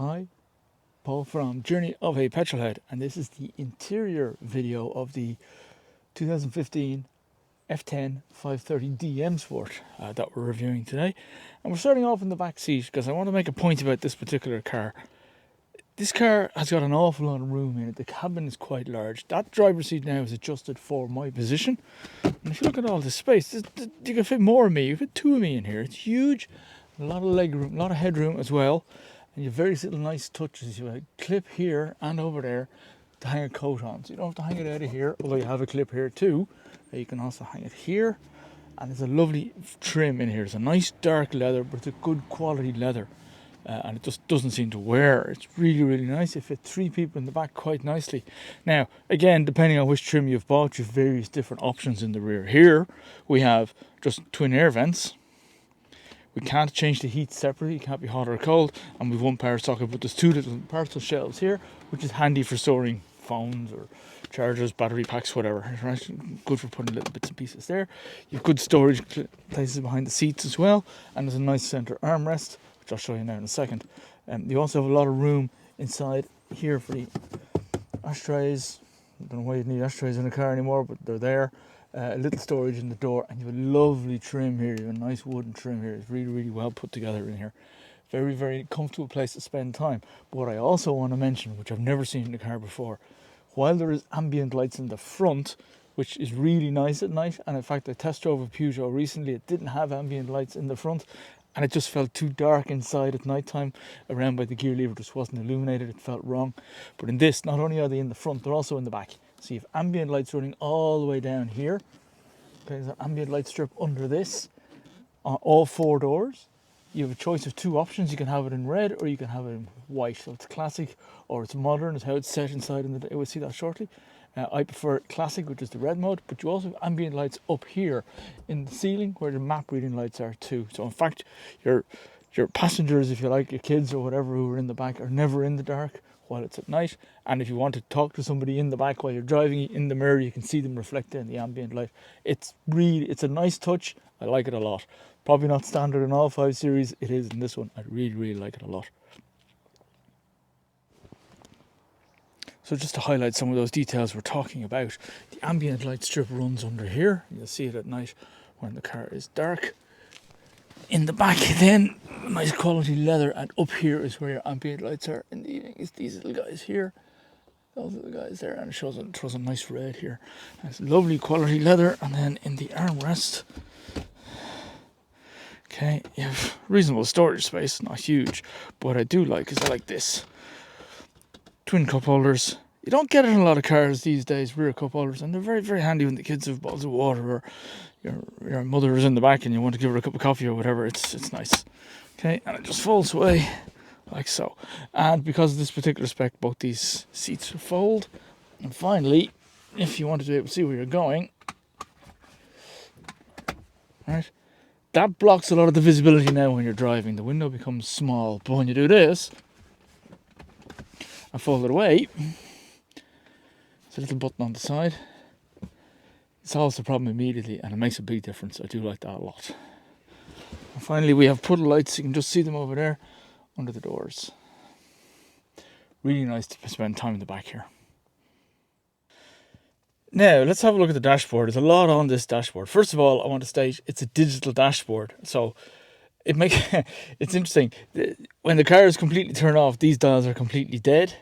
Hi, Paul from Journey of a Petrolhead, and this is the interior video of the 2015 F10 530D MSport that we're reviewing today. And we're starting off in the back seat because I want to make a point about this particular car. This car has got an awful lot of room in it. The cabin is quite large. That driver's seat now is adjusted for my position. And if you look at all this space, you can fit more of me. You can fit two of me in here. It's huge. A lot of leg room, a lot of headroom as well. And you have various little nice touches. You have a clip here and over there to hang a coat on. So you don't have to hang it out of here, although you have a clip here too. You can also hang it here. And there's a lovely trim in here. It's a nice dark leather, but it's a good quality leather. And it just doesn't seem to wear. It's really, really nice. It fits three people in the back quite nicely. Now, again, depending on which trim you've bought, you have various different options in the rear. Here, we have just twin air vents. We can't change the heat separately. It can't be hot or cold. And we've one power socket, but there's two little parcel shelves here, which is handy for storing phones or chargers, battery packs, whatever. Right? Good for putting little bits and pieces there. You've good storage places behind the seats as well. And there's a nice center armrest, which I'll show you now in a second. You also have a lot of room inside here for the ashtrays. I don't know why you need ashtrays in a car anymore, but they're there. A little storage in the door, and you have a lovely trim here. You have a nice wooden trim here. It's really, really well put together in here. Very, very comfortable place to spend time. But what I also want to mention, which I've never seen in a car before, while there is ambient lights in the front, which is really nice at night, and in fact I test drove a Peugeot recently, it didn't have ambient lights in the front, and it just felt too dark inside at night time. Around by the gear lever just wasn't illuminated. It felt wrong. But in this, not only are they in the front, they're also in the back. So you have ambient lights running all the way down here. Okay, there's an ambient light strip under this on all four doors. You have a choice of two options. You can have it in red or you can have it in white. So it's classic or it's modern, is how it's set inside in the day. We'll see that shortly. I prefer classic, which is the red mode, but you also have ambient lights up here in the ceiling where the map reading lights are too. So in fact, your passengers, if you like, your kids or whatever who are in the back, are never in the dark while it's at night. And if you want to talk to somebody in the back while you're driving, in the mirror you can see them reflected in the ambient light. It's a nice touch. I like it a lot. Probably not standard in all 5 series. It is in this one. I really, really like it a lot. So just to highlight some of those details we're talking about, the ambient light strip runs under here. You'll see it at night when the car is dark. In the back then, nice quality leather, and up here is where your ambient lights are in the evening. It's these little guys here. Those are the guys there, and it shows a nice red here. And it's lovely quality leather. And then in the armrest, okay, you have reasonable storage space, not huge. But what I do like is I like this. Twin cup holders. You don't get it in a lot of cars these days, rear cup holders, and they're very, very handy when the kids have bottles of water or your mother is in the back and you want to give her a cup of coffee or whatever. It's nice. Okay, and it just folds away like so. And because of this particular spec, both these seats fold. And finally, if you wanted to be able to see where you're going, right, that blocks a lot of the visibility now when you're driving. The window becomes small, but when you do this and fold it away, there's a little button on the side. It solves the problem immediately and it makes a big difference. I do like that a lot. And finally, we have puddle lights. You can just see them over there under the doors. Really nice to spend time in the back here. Now, let's have a look at the dashboard. There's a lot on this dashboard. First of all, I want to state it's a digital dashboard. So it's interesting. When the car is completely turned off, these dials are completely dead.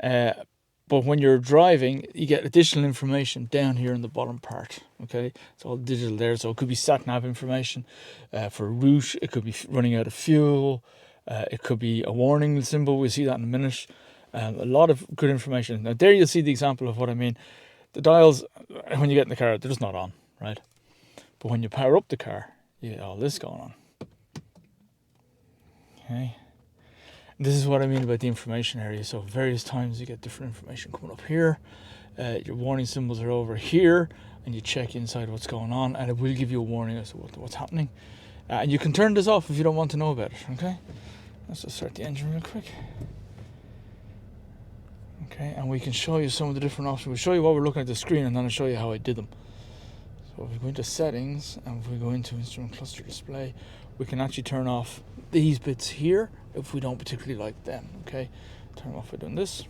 But when you're driving, you get additional information down here in the bottom part. Okay, it's all digital there. So it could be sat nav information for route. It could be running out of fuel. It could be a warning symbol. We'll see that in a minute. A lot of good information. Now there you'll see the example of what I mean. The dials, when you get in the car, they're just not on, right? But when you power up the car, you get all this going on. Okay. This is what I mean about the information area. So various times you get different information coming up here. Your warning symbols are over here, and you check inside what's going on, and it will give you a warning as to what's happening. And you can turn this off if you don't want to know about it. Okay. Let's just start the engine real quick. Okay, and we can show you some of the different options. We'll show you what we're looking at the screen, and then I'll show you how I did them. So So if we go into settings and if we go into instrument cluster display, we can actually turn off these bits here if we don't particularly like them. Okay, turn them off by doing this,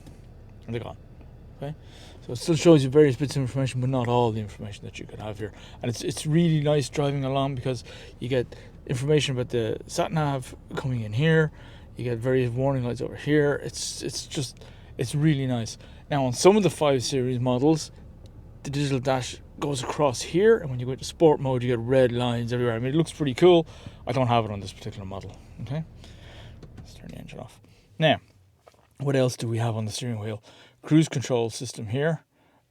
and they're gone. Okay, so it still shows you various bits of information, but not all the information that you could have here. And it's really nice driving along because you get information about the sat nav coming in here. You get various warning lights over here. It's really nice. Now on some of the 5 Series models, the digital dash goes across here, and when you go into sport mode, you get red lines everywhere. I mean, it looks pretty cool. I don't have it on this particular model. Okay, let's turn the engine off. Now, what else do we have on the steering wheel? Cruise control system here,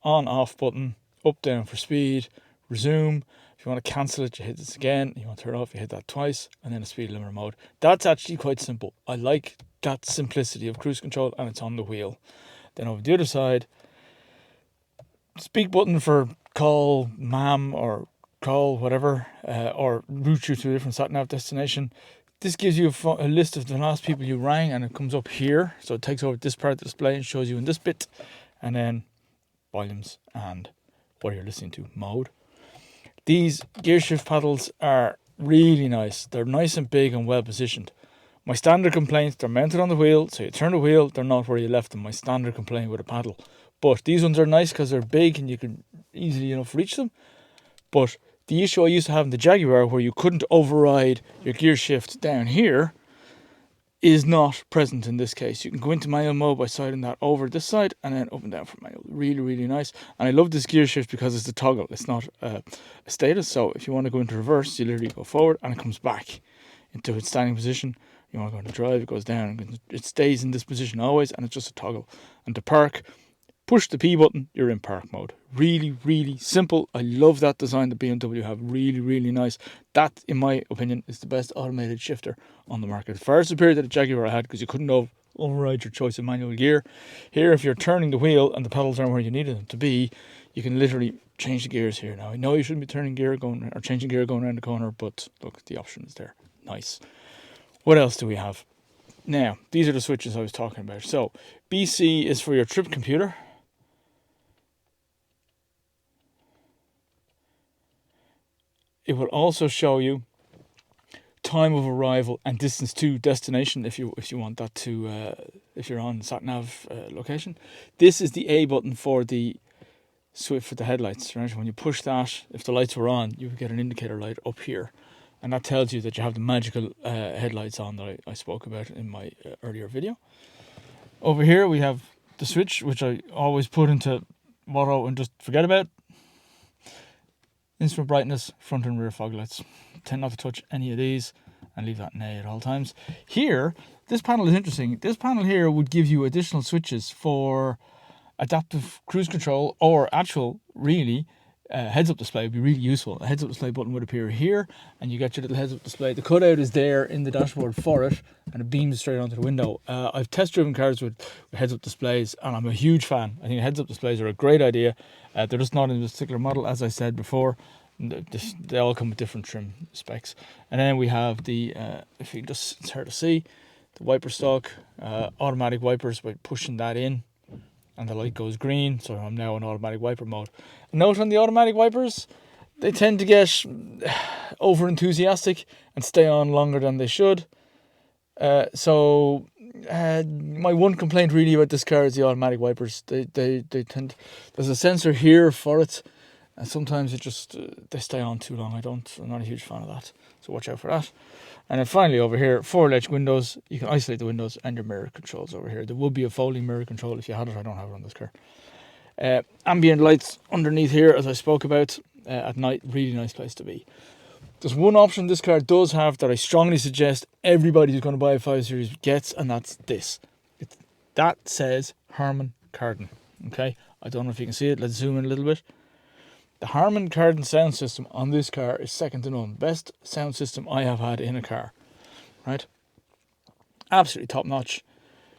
on off button, up down for speed, resume. If you want to cancel it, you hit this again. You want to turn it off, you hit that twice, and then a speed limiter mode. That's actually quite simple. I like that simplicity of cruise control, and it's on the wheel. Then over the other side, speak button for call ma'am or call whatever, or route you to a different sat nav destination. This gives you a list of the last people you rang, and it comes up here. So it takes over this part of the display and shows you in this bit, and then volumes and what you're listening to, mode. These gear shift paddles are really nice. They're nice and big and well positioned. My standard complaints, they're mounted on the wheel, so you turn the wheel, they're not where you left them. My standard complaint with a paddle. But these ones are nice because they're big and you can easily enough reach them. But the issue I used to have in the Jaguar, where you couldn't override your gear shift down here, is not present in this case. You can go into manual mode by sliding that over this side and then up and down for manual. Really, really nice. And I love this gear shift because it's a toggle. It's not a status. So if you want to go into reverse, you literally go forward and it comes back into its standing position. You want to go into drive, it goes down. It stays in this position always, and it's just a toggle. And to park, push the P button, you're in park mode. Really, really simple. I love that design that BMW have. Really, really nice. That, in my opinion, is the best automated shifter on the market. Far superior to the Jaguar I had, because you couldn't override your choice of manual gear. Here, if you're turning the wheel and the pedals aren't where you needed them to be, you can literally change the gears here. Now, I know you shouldn't be changing gear going around the corner, but look, the option is there. Nice. What else do we have? Now, these are the switches I was talking about. So, BC is for your trip computer. It will also show you time of arrival and distance to destination if you want that to if you're on sat nav location. This is the A button for the switch for the headlights. Right, when you push that, if the lights were on, you would get an indicator light up here, and that tells you that you have the magical headlights on that I spoke about in my earlier video. Over here we have the switch, which I always put into auto and just forget about. Instrument brightness, front and rear fog lights. Tend not to touch any of these and leave that in A at all times. Here, this panel is interesting. This panel here would give you additional switches for adaptive cruise control, or actual, really, heads-up display would be really useful. A heads-up display button would appear here, and you get your little heads-up display. The cutout is there in the dashboard for it, and it beams straight onto the window. I've test-driven cars with heads-up displays, and I'm a huge fan. I think heads-up displays are a great idea. They're just not in this particular model, as I said before. They all come with different trim specs. And then we have the, if you just, it's hard to see, the wiper stalk, automatic wipers by pushing that in, and the light goes green, so I'm now in automatic wiper mode. Note on the automatic wipers, they tend to get over enthusiastic and stay on longer than they should. My one complaint really about this car is the automatic wipers. They tend, there's a sensor here for it, and sometimes it just they stay on too long. I'm not a huge fan of that, so watch out for that. And then finally over here, 4 ledge windows. You can isolate the windows and your mirror controls over here. There would be a folding mirror control if you had it. I don't have it on this car. Ambient lights underneath here, as I spoke about, at night. Really nice place to be. There's one option this car does have that I strongly suggest everybody who's going to buy a 5 Series gets, and that's this. That says Harman Kardon. Okay, I don't know if you can see it. Let's zoom in a little bit. The Harman Kardon sound system on this car is second to none. Best sound system I have had in a car. Right? Absolutely top notch.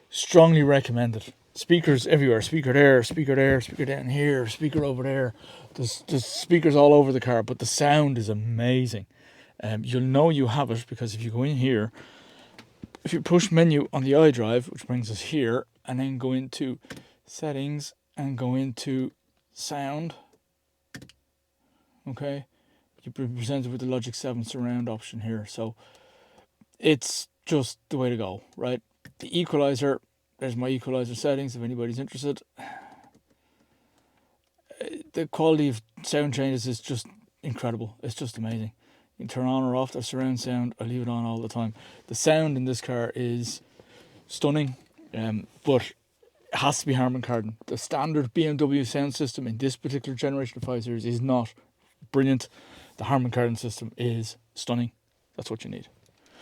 Strongly recommended. Speakers everywhere. Speaker there, speaker down here, speaker over there. There's speakers all over the car, but the sound is amazing. You'll know you have it because if you go in here, if you push menu on the iDrive, which brings us here, and then go into settings and go into sound, okay, you've been presented with the Logic 7 surround option here. So it's just the way to go, right? The equalizer, there's my equalizer settings if anybody's interested. The quality of sound changes is just incredible. It's just amazing. You can turn on or off the surround sound. I leave it on all the time. The sound in this car is stunning, but it has to be Harman Kardon. The standard BMW sound system in this particular generation of 5 Series is not brilliant. The Harman Kardon system is stunning. That's what you need.